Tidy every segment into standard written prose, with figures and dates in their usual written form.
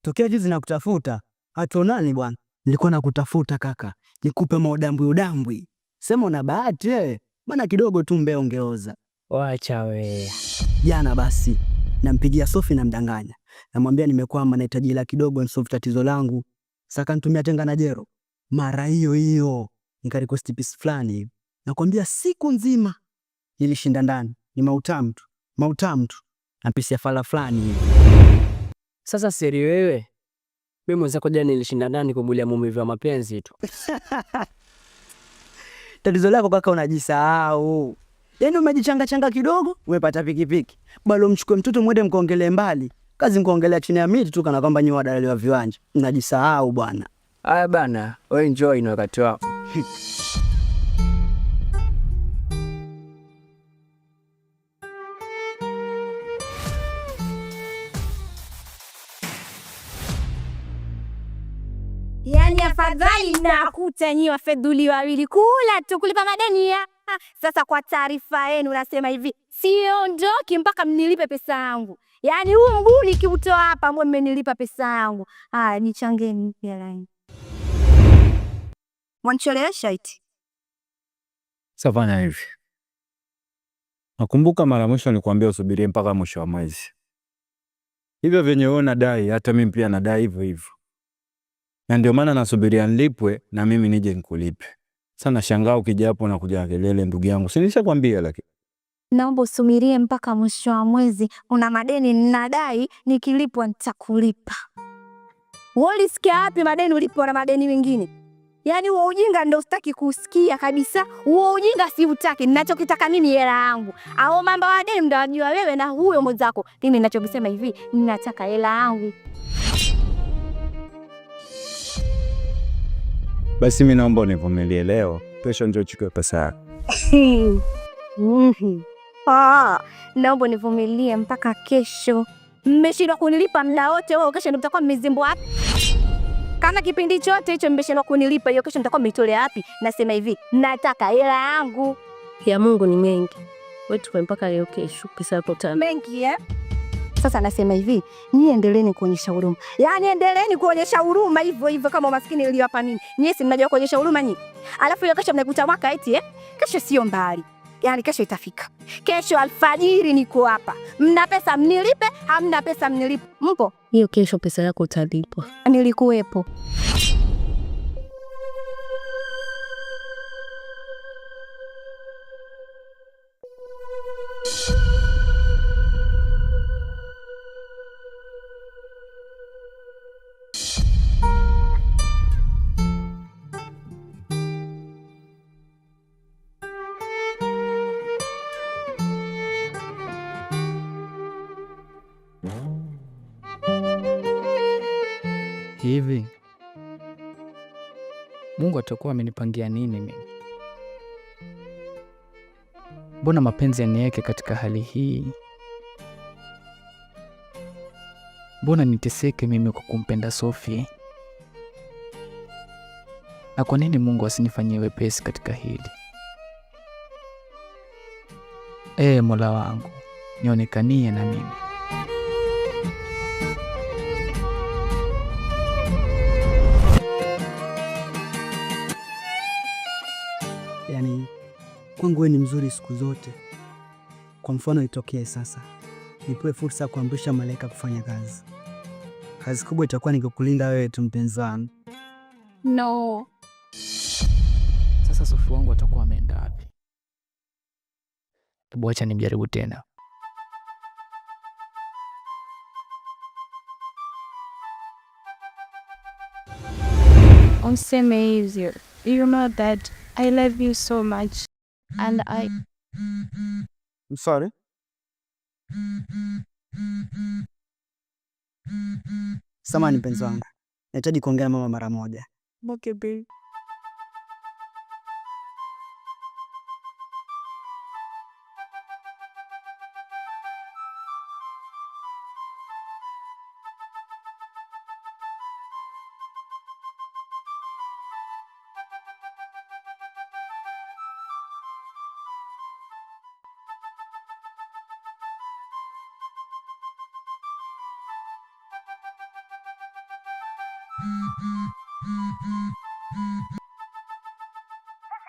Tokea juzi nakutafuta. Hatuonani bwana. Nilikuwa nakutafuta kaka. Nikupe maudambwi. Sema una bahati wewe. Maana kidogo tu mbeo ungeoza. Wacha wewe. Jana basi nampigia Sofi na mdanganya. Namwambia nimekwama nahitaji hela kidogo nisolve tatizo langu. Saka nitumia tenga na jero. Mara hiyo nikarequest piece fulani. Nakwambia siku nzima nilishinda ndani. Ni mautamu tu. Na piece ya fala fulani hivi. Sasa siri wewe. Mimi mwenzako jana nilishinda ndani kumbulia maumivu ya mapenzi tu. Tatizo lako kaka unajisahau. Yaani umejichanga kidogo, umepata pikipiki. Bado mchukue mtoto mwende mkaongelee mbali. Kazi mkaongelea chini ya miti tu kana kwamba nyi wadalali wa viwanja. Unajisahau bwana. Haya bana, wewe enjoy na wakati wako. Yaani afadhali nakuta nyi wafedhuli wawili kula tu kulipa madeni ya. Sasa kwa taarifa yenu nasema hivi, siondoki mpaka mnilipe pesa yangu. Yaani huu mguu nikiutoa hapa mbona mmenilipa pesa yangu. Nichangeni hela yangu. Wanchelewesha eti. Safanya hivi. Nakumbuka mara mwisho nilikwambia usubirie mpaka mwisho wa mwezi. Hivyo venye wewe unadai hata mimi pia nadai hivyo. Na ndio maana nasubiria nilipwe na mimi nije nikulipe. Sana shangaa ukija hapo na kuja kelele ndugu yangu. Si nishakwambia lakini. Naomba usubirie mpaka mwisho wa mwezi. Una madeni ninadai, nikilipwa nitakulipa. Wewe ulisikia wapi madeni ulipwa na madeni mengine? Yaani huo ujinga ndio sitaki kusikia kabisa. Huo ujinga si utaki. Ninachokitaka mimi hela yangu. Au mambo ya deni ndio unajua wewe na huyo mwenzako. Mimi ninachokisema hivi, ninataka hela yangu. Basi mimi naomba univumilie leo. Kesho ndio uchukue pesa yako. Naomba univumilie mpaka kesho. Mmeshindwa kunilipa muda wote wao, kesho ndio mtakuwa mmezimbwa wapi? Kama kipindi chote hicho mmeshindwa kunilipa, hiyo kesho mtakuwa mmetolea wapi? Nasema hivi, nataka hela yangu. Ya Mungu ni mengi. Wewe tupe mpaka leo kesho pesa yako tano. Mengi Sasa nasema hivi, nyie endeleeni kuonyesha huruma. Yaani endeleeni kuonyesha huruma hivyo kama maskini iliwapa nini. Nyie si mnajua kuonyesha huruma nyinyi. Alafu ile kesho mnakuta mwaka eti Kesho sio mbali. Yaani kesho itafika. Kesho alfajiri niko hapa. Mna pesa mnilipe, hamna pesa mnilipe. Mpo? Hiyo kesho pesa yako utalipwa. Nilikuwepo. Hivi Mungu atakuwa amenipangia nini mimi? Mbona mapenzi yaniweke katika hali hii? Mbona niteseke mimi kwa kumpenda Sophie? Na kwa nini Mungu asinifanyie wepesi katika hili? Mola wangu, nionekanie na mimi. Yaani kwangu wewe ni mzuri siku zote. Kwa mfano itokee sasa nipewe fursa ya kuamrisha malaika kufanya kazi. Kazi kubwa itakuwa ni kukulinda wewe tu mpenzi wangu. No. Sasa Sophie wangu atakuwa ameenda wapi? Hebu acha nimjaribu tena. Useme hivi. You know that I love you so much and I'm sorry. Samahani mpenzi wangu. Nahitaji kuongea na mama mara moja. Okay, babe.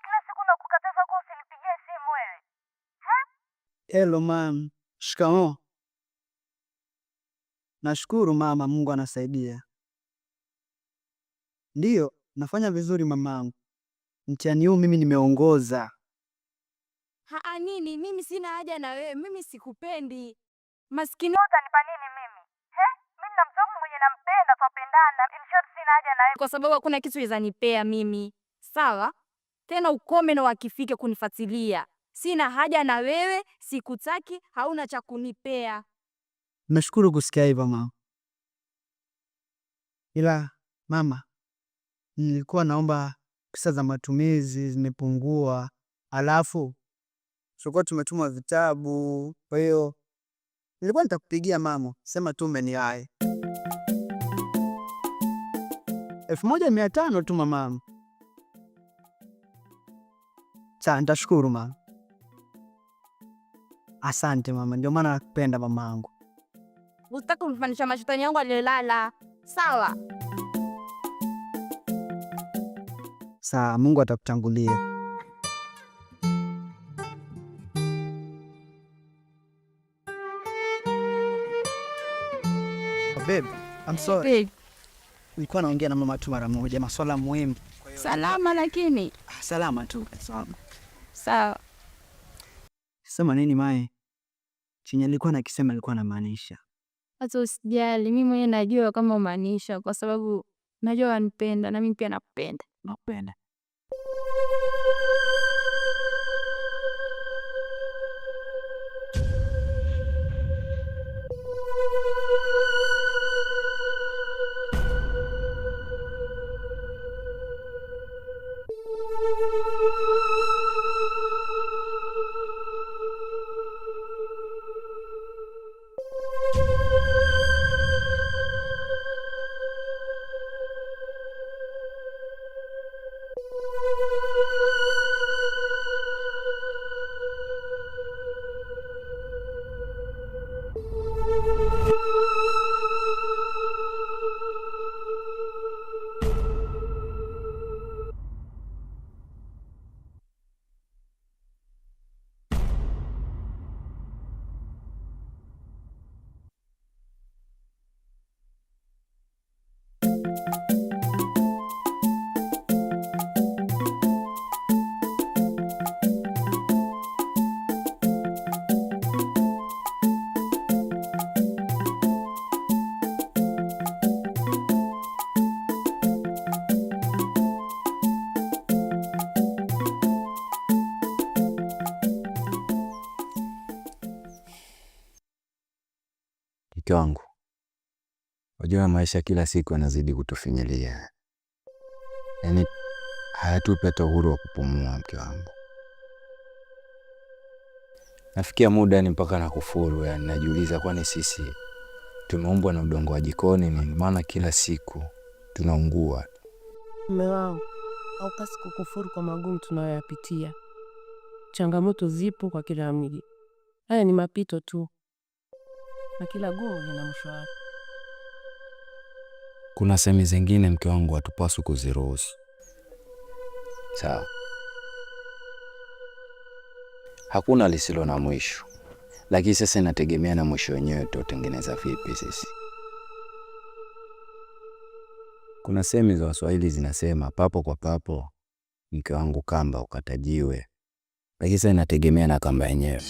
Kila siku nakukataza kwa usinipigie simu wewe. Hello mam. Shikamoo. Nashukuru mama, Mungu anasaidia. Ndiyo, nafanya vizuri mamangu. Mtihani huu mimi nimeongoza. Nini? Mimi sina haja na wewe. Mimi sikupendi. Maskini utanipa nini mimi? Mimi na mtoto mwenye nampenda, tupendana. In short sina haja na wewe kwa sababu hakuna kitu izanipea mimi. Sawa? Tena ukome na wakifike kunifuatilia. Sina haja na wewe, sikutaki, hauna cha kunipea. Nashukuru kusikia hivyo mama. Ila mama, nilikuwa naomba pesa za matumizi zimepungua. Alafu tulikuwa tumetuma vitabu. Kwa hiyo nilikuwa nitakupigia mama, sema tu umeniaye. 1500 tu mama. Sawa, nitashukuru mama. Asante mama, ndio maana nakupenda mamangu. Usitaki kunifanisha mashetani yangu alilala. Sawa? Sawa, Mungu atakutangulia. Babe, I'm sorry. Babe, Nilikuwa naongea na mama tu mara moja, masuala muhimu. salama lakini. Salama tu. Sawa. Sema nini mae? Chenye alikuwa nakisema alikuwa anamaanisha. Hata usijali, mimi mwenyewe najua kama umaanisha kwa sababu najua wanipenda na mimi pia nakupenda. Nakupenda. Mke wangu, wajua maisha kila siku yanazidi kutufinyilia, yaani hayatupi hata uhuru wa kupumua. Mke wangu, nafikia muda ni mpaka nakufuru, yaani najiuliza kwani sisi tumeumbwa na udongo wa jikoni nini? Maana kila siku tunaungua. Mume wangu, haupasi kukufuru kwa magumu tunayoyapitia. Changamoto zipo kwa kila mji. Haya ni mapito tu, na kila gumu lina mwisho wake. Kuna sehemu zingine mke wangu hatupaswi kuziruhusu. Sawa, hakuna lisilo na mwisho, lakini sasa inategemea na mwisho wenyewe tutengeneza vipi sisi. Kuna sehemu za Waswahili zinasema papo kwa papo, mke wangu, kamba ukatajiwe, lakini sasa inategemea na kamba yenyewe.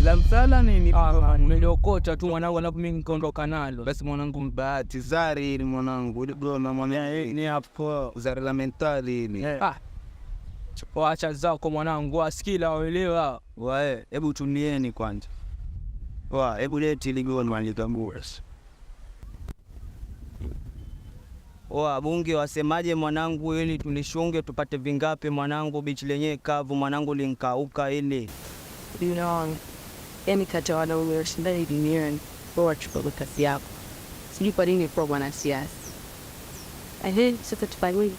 La msala nini? Niliokota tu mwanangu, alafu mimi nikaondoka nalo. Basi mwanangu, mbahati zari ni mwanangu, ile goma mwana ni hapo zari la mentali ni. Waacha zako mwanangu, asikila waelewa. Wae, hebu tulieni kwanza. Hebu leti ile goma mwanitambua. Bunge wasemaje mwanangu, ili tulishunge tupate vingapi mwanangu? Bichi lenyewe kavu mwanangu, linkauka ile. Yaani kata wanaume washindani duniani kwa chukua kazi yako. Sijui kwa nini kwa wanasiasa. Sasa tufanye.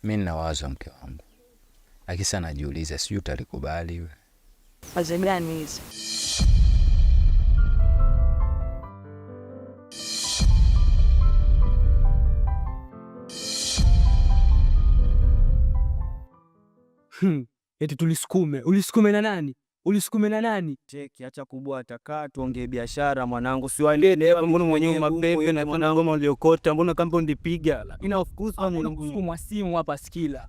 Mimi nina wazo mke wangu, lakini sana najiuliza sijui utalikubali wewe. Wazo gani hizo? Eti tulisukume. Ulisukume na nani? Ulisukume na nani? Cheki, acha kubwata, kaa tuongee biashara mwanangu. Siwaendeni hapa, mbona mwenyewe mapepe na mbona ngoma uliokota, mbona kama ndipiga. Lakini of course Mwa simu hapa sikila.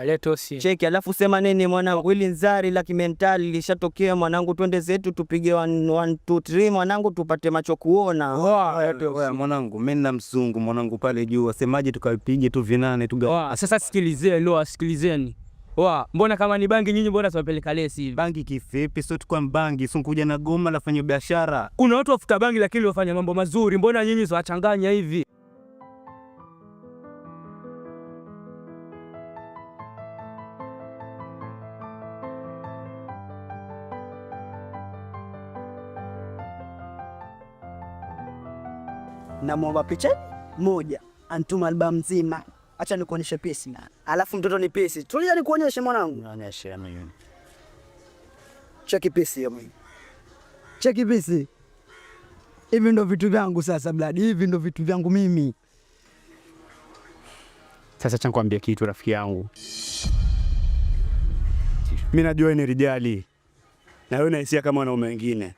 Leto si. Cheki, alafu sema nini mwanangu, ili nzari la kimentali lishatokea mwanangu, twende zetu tupige 1 2 3 mwanangu, tupate macho kuona. Mwanangu, mimi na mzungu mwanangu pale juu, wasemaje tukapige tu vinane tuga. Sasa sikilizeni. Mbona kama ni bangi nyinyi mbona tunapeleka lesi hivi? Bangi kivipi? Sio tukwa bangi, sio kuja na goma la fanya biashara. Kuna watu wafuta bangi lakini wafanya mambo mazuri. Mbona nyinyi sio wachanganya hivi? Namwomba picha moja, antuma albamu nzima. Acha nikuonyeshe pesi na. Alafu mtoto ni pesi. Tulia nikuonyeshe mwanangu. Nionyeshe mimi. Cheki pesi hiyo mimi. Cheki pesi. Hivi ndo vitu vyangu sasa bladi. Hivi ndo vitu vyangu mimi. Sasa acha nikwambie kitu rafiki yangu. Mimi najua ni rijali. Na wewe unahisia kama wanaume wengine.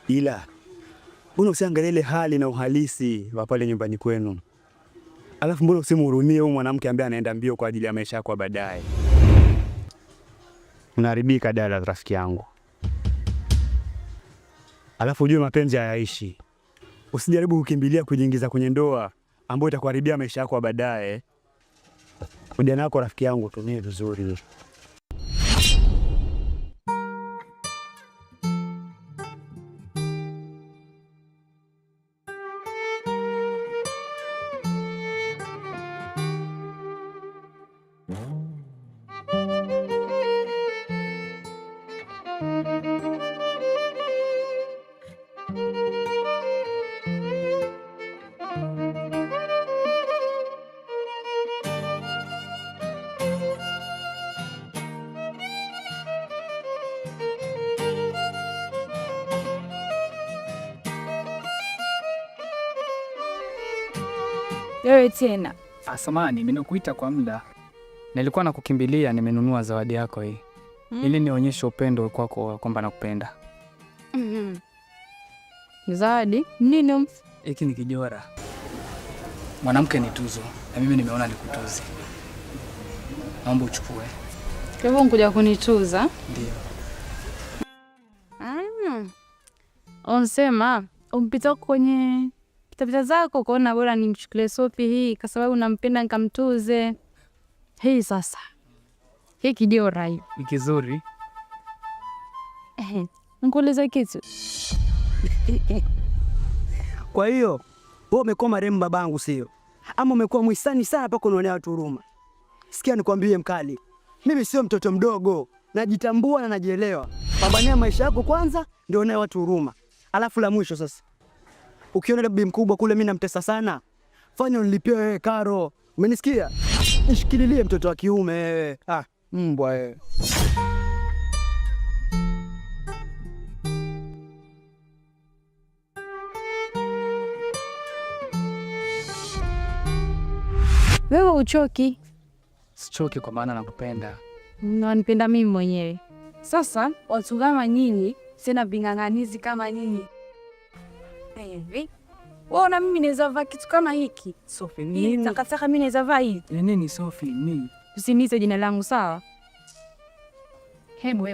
Ila mbona usiangalie ile hali na uhalisi wa pale nyumbani kwenu? Alafu mbona usimhurumie huyu mwanamke ambaye anaenda mbio kwa ajili ya maisha yako baadaye? Unaharibika dada rafiki yangu. Alafu ujue mapenzi hayaishi. Usijaribu kukimbilia kujiingiza kwenye ndoa ambayo itakuharibia maisha yako baadaye. Ujana wako rafiki yangu tumie vizuri. Wewe tena. Samahani, nimekuita kwa muda. Nilikuwa nakukimbilia, nimenunua zawadi yako hii. Ili nionyeshe upendo kwako kwamba nakupenda. Zawadi? Nini? Hiki ni kijora. Mwanamke ni tuzo, na mimi nimeona nikutuze. Naomba uchukue. Kwa hivyo unkuja kunituza? Ndio. Onsema, umpita kwenye pitapita zako kuona bora nimchukulie Sophie hii kwa sababu nampenda nikamtuze. Hii sasa. Hii kijora hii. Ni kizuri. Nikuulize kitu. Kwa hiyo, wewe umekuwa marehemu babangu sio? Ama umekuwa muhisani sana mpaka unaonea watu huruma? Sikia nikwambie mkali. Mimi sio mtoto mdogo, najitambua na najielewa. Pambania maisha yako kwanza ndio unae watu huruma. Alafu la mwisho sasa. Ukiona bibi mkubwa kule mimi namtesa sana, fanya unilipie wewe karo. Umenisikia? Nishikililie mtoto wa kiume wewe. Mbwa wewe. Wewe uchoki? Sichoki kwa maana nakupenda. Unanipenda mimi mwenyewe. Sasa watu kama nyinyi, sina ving'ang'anizi kama nyinyi. Hivi. Waona mimi naweza vaa kitu kama hiki? Sophie, nini? Takataka mimi naweza vaa hii. Nini Sophie, nini? Usiniite jina langu sawa? Hebu.